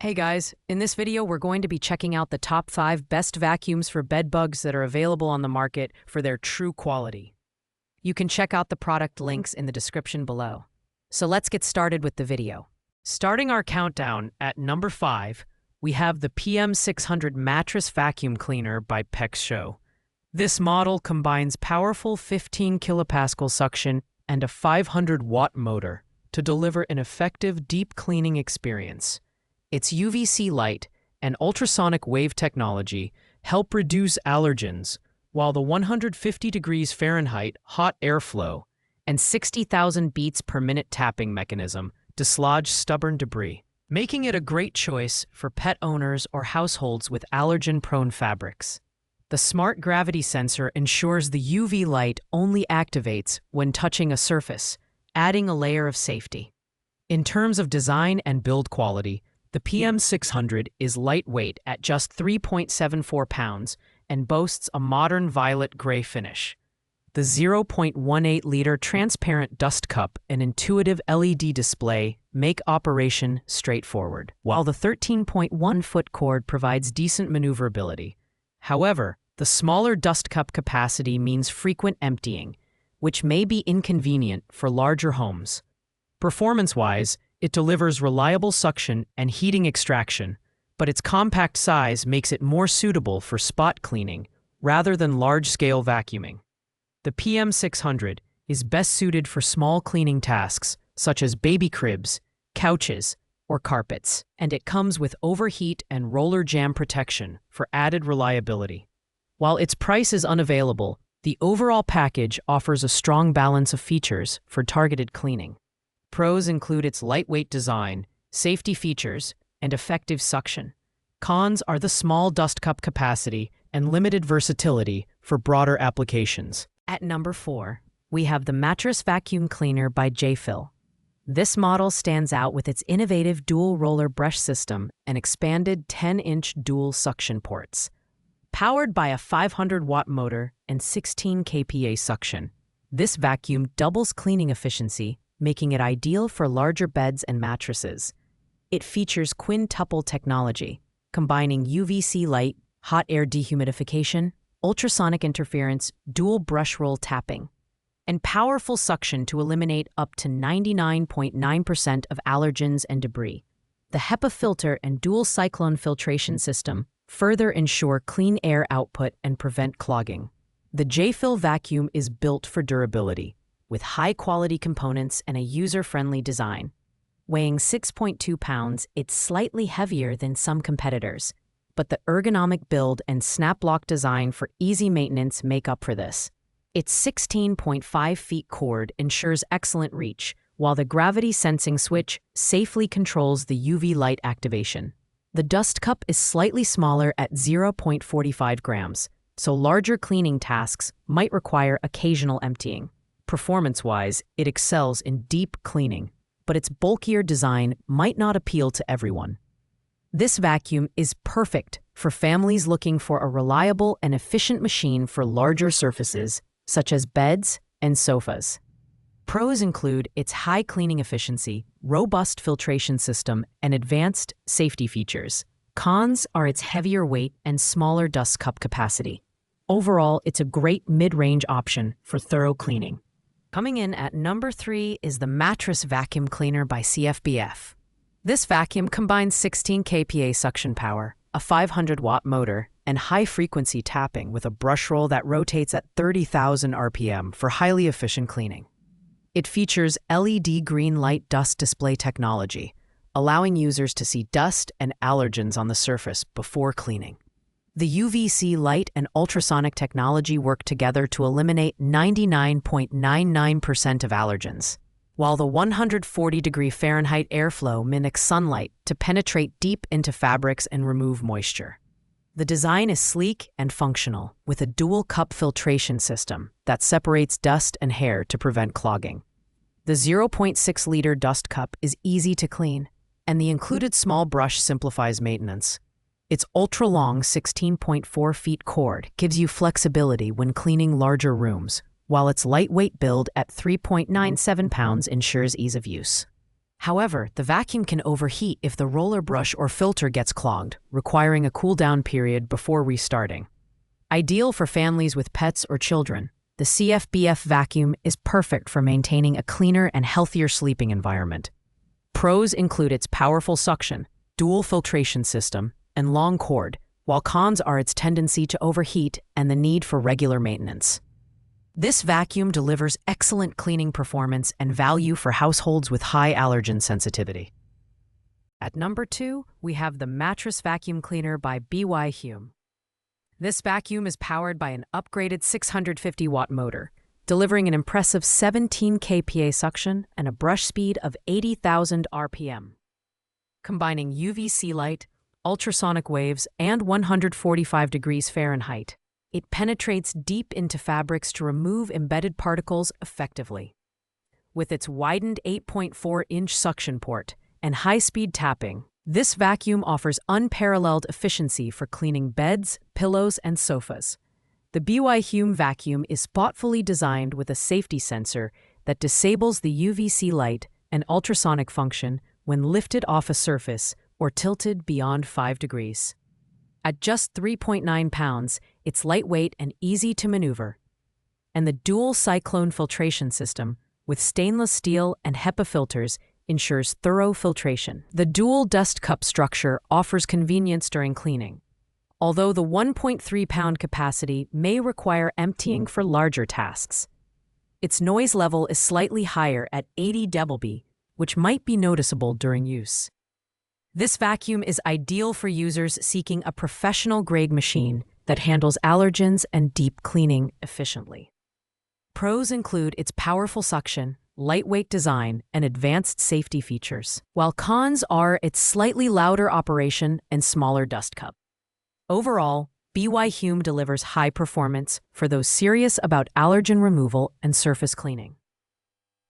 Hey guys, in this video we're going to be checking out the top 5 best vacuums for bed bugs that are available on the market for their true quality. You can check out the product links in the description below. So let's get started with the video. Starting our countdown at number 5, we have the PM600 Mattress Vacuum Cleaner by Show. This model combines powerful 15 kilopascal suction and a 500-watt motor to deliver an effective deep cleaning experience. Its UVC light and ultrasonic wave technology help reduce allergens, while the 150 degrees Fahrenheit hot airflow and 60,000 beats per minute tapping mechanism dislodge stubborn debris, making it a great choice for pet owners or households with allergen-prone fabrics. The smart gravity sensor ensures the UV light only activates when touching a surface, adding a layer of safety. In terms of design and build quality, the PM600 is lightweight at just 3.74 pounds and boasts a modern violet-gray finish. The 0.18-liter transparent dust cup and intuitive LED display make operation straightforward, while the 13.1-foot cord provides decent maneuverability. However, the smaller dust cup capacity means frequent emptying, which may be inconvenient for larger homes. Performance-wise, it delivers reliable suction and heating extraction, but its compact size makes it more suitable for spot cleaning rather than large-scale vacuuming. The PM600 is best suited for small cleaning tasks such as baby cribs, couches, or carpets, and it comes with overheat and roller jam protection for added reliability. While its price is unavailable, the overall package offers a strong balance of features for targeted cleaning. Pros include its lightweight design, safety features, and effective suction. Cons are the small dust cup capacity and limited versatility for broader applications. At number 4, we have the Mattress Vacuum Cleaner by Jayfill. This model stands out with its innovative dual roller brush system and expanded 10-inch dual suction ports. Powered by a 500-watt motor and 16 kPa suction, this vacuum doubles cleaning efficiency, making it ideal for larger beds and mattresses. It features quintuple technology, combining UVC light, hot air dehumidification, ultrasonic interference, dual brushroll tapping, and powerful suction to eliminate up to 99.9% of allergens and debris. The HEPA filter and dual cyclone filtration system further ensure clean air output and prevent clogging. The Jayfill vacuum is built for durability, with high-quality components and a user-friendly design. Weighing 6.2 pounds, it's slightly heavier than some competitors, but the ergonomic build and snap-lock design for easy maintenance make up for this. Its 16.5 feet cord ensures excellent reach, while the gravity-sensing switch safely controls the UV light activation. The dust cup is slightly smaller at 0.45 grams, so larger cleaning tasks might require occasional emptying. Performance-wise, it excels in deep cleaning, but its bulkier design might not appeal to everyone. This vacuum is perfect for families looking for a reliable and efficient machine for larger surfaces, such as beds and sofas. Pros include its high cleaning efficiency, robust filtration system, and advanced safety features. Cons are its heavier weight and smaller dust cup capacity. Overall, it's a great mid-range option for thorough cleaning. Coming in at number 3 is the Mattress Vacuum Cleaner by CFBF. This vacuum combines 16 kPa suction power, a 500-watt motor, and high-frequency tapping with a brush roll that rotates at 30,000 RPM for highly efficient cleaning. It features LED green light dust display technology, allowing users to see dust and allergens on the surface before cleaning. The UVC light and ultrasonic technology work together to eliminate 99.99% of allergens, while the 140-degree Fahrenheit airflow mimics sunlight to penetrate deep into fabrics and remove moisture. The design is sleek and functional, with a dual-cup filtration system that separates dust and hair to prevent clogging. The 0.6-liter dust cup is easy to clean, and the included small brush simplifies maintenance. Its ultra-long 16.4 feet cord gives you flexibility when cleaning larger rooms, while its lightweight build at 3.97 pounds ensures ease of use. However, the vacuum can overheat if the roller brush or filter gets clogged, requiring a cool-down period before restarting. Ideal for families with pets or children, the CFBF vacuum is perfect for maintaining a cleaner and healthier sleeping environment. Pros include its powerful suction, dual filtration system, and long cord, while cons are its tendency to overheat and the need for regular maintenance. This vacuum delivers excellent cleaning performance and value for households with high allergen sensitivity. At number 2, we have the Mattress Vacuum Cleaner by Hume. This vacuum is powered by an upgraded 650-watt motor, delivering an impressive 17 kPa suction and a brush speed of 80,000 RPM. Combining UVC light, ultrasonic waves, and 145 degrees Fahrenheit, it penetrates deep into fabrics to remove embedded particles effectively. With its widened 8.4-inch suction port and high-speed tapping, this vacuum offers unparalleled efficiency for cleaning beds, pillows, and sofas. The Hume vacuum is thoughtfully designed with a safety sensor that disables the UVC light and ultrasonic function when lifted off a surface or tilted beyond 5 degrees. At just 3.9 pounds, it's lightweight and easy to maneuver. And the dual cyclone filtration system, with stainless steel and HEPA filters, ensures thorough filtration. The dual dust cup structure offers convenience during cleaning, although the 1.3-pound capacity may require emptying for larger tasks. Its noise level is slightly higher at 80 dB, which might be noticeable during use. This vacuum is ideal for users seeking a professional-grade machine that handles allergens and deep cleaning efficiently. Pros include its powerful suction, lightweight design, and advanced safety features, while cons are its slightly louder operation and smaller dust cup. Overall, Hume delivers high performance for those serious about allergen removal and surface cleaning.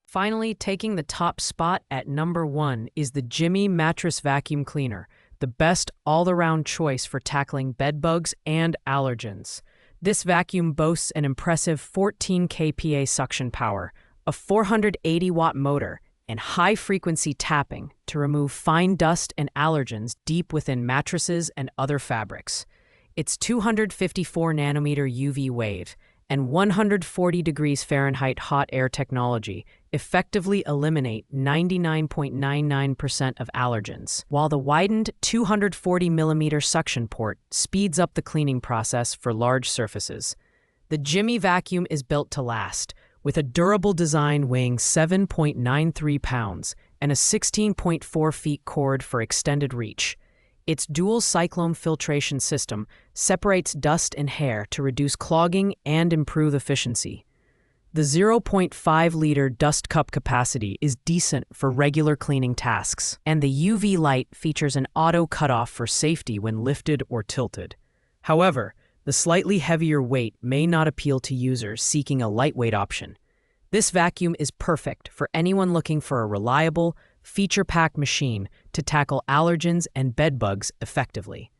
Finally, taking the top spot at number 1 is the Jimmy Mattress Vacuum Cleaner, the best all-around choice for tackling bed bugs and allergens. This vacuum boasts an impressive 14 kPa suction power, a 480-watt motor, and high-frequency tapping to remove fine dust and allergens deep within mattresses and other fabrics. Its 254-nanometer UV wave and 140 degrees Fahrenheit hot air technology effectively eliminate 99.99% of allergens, while the widened 240mm suction port speeds up the cleaning process for large surfaces. The Jimmy vacuum is built to last, with a durable design weighing 7.93 pounds and a 16.4 feet cord for extended reach. Its dual cyclone filtration system separates dust and hair to reduce clogging and improve efficiency. The 0.5-liter dust cup capacity is decent for regular cleaning tasks, and the UV light features an auto cutoff for safety when lifted or tilted. However, the slightly heavier weight may not appeal to users seeking a lightweight option. This vacuum is perfect for anyone looking for a reliable, feature-packed machine to tackle allergens and bed bugs effectively.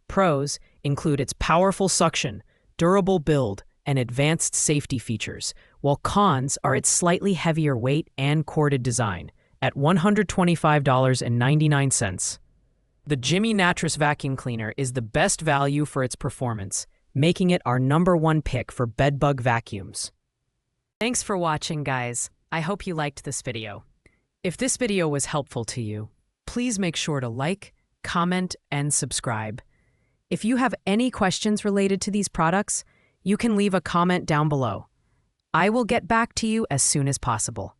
Pros include its powerful suction, durable build, and advanced safety features, while cons are its slightly heavier weight and corded design at $125.99. The Jimmy Mattress Vacuum Cleaner is the best value for its performance, making it our number 1 pick for bedbug vacuums. Thanks for watching, guys. I hope you liked this video. If this video was helpful to you, please make sure to like, comment, and subscribe. If you have any questions related to these products, you can leave a comment down below. I will get back to you as soon as possible.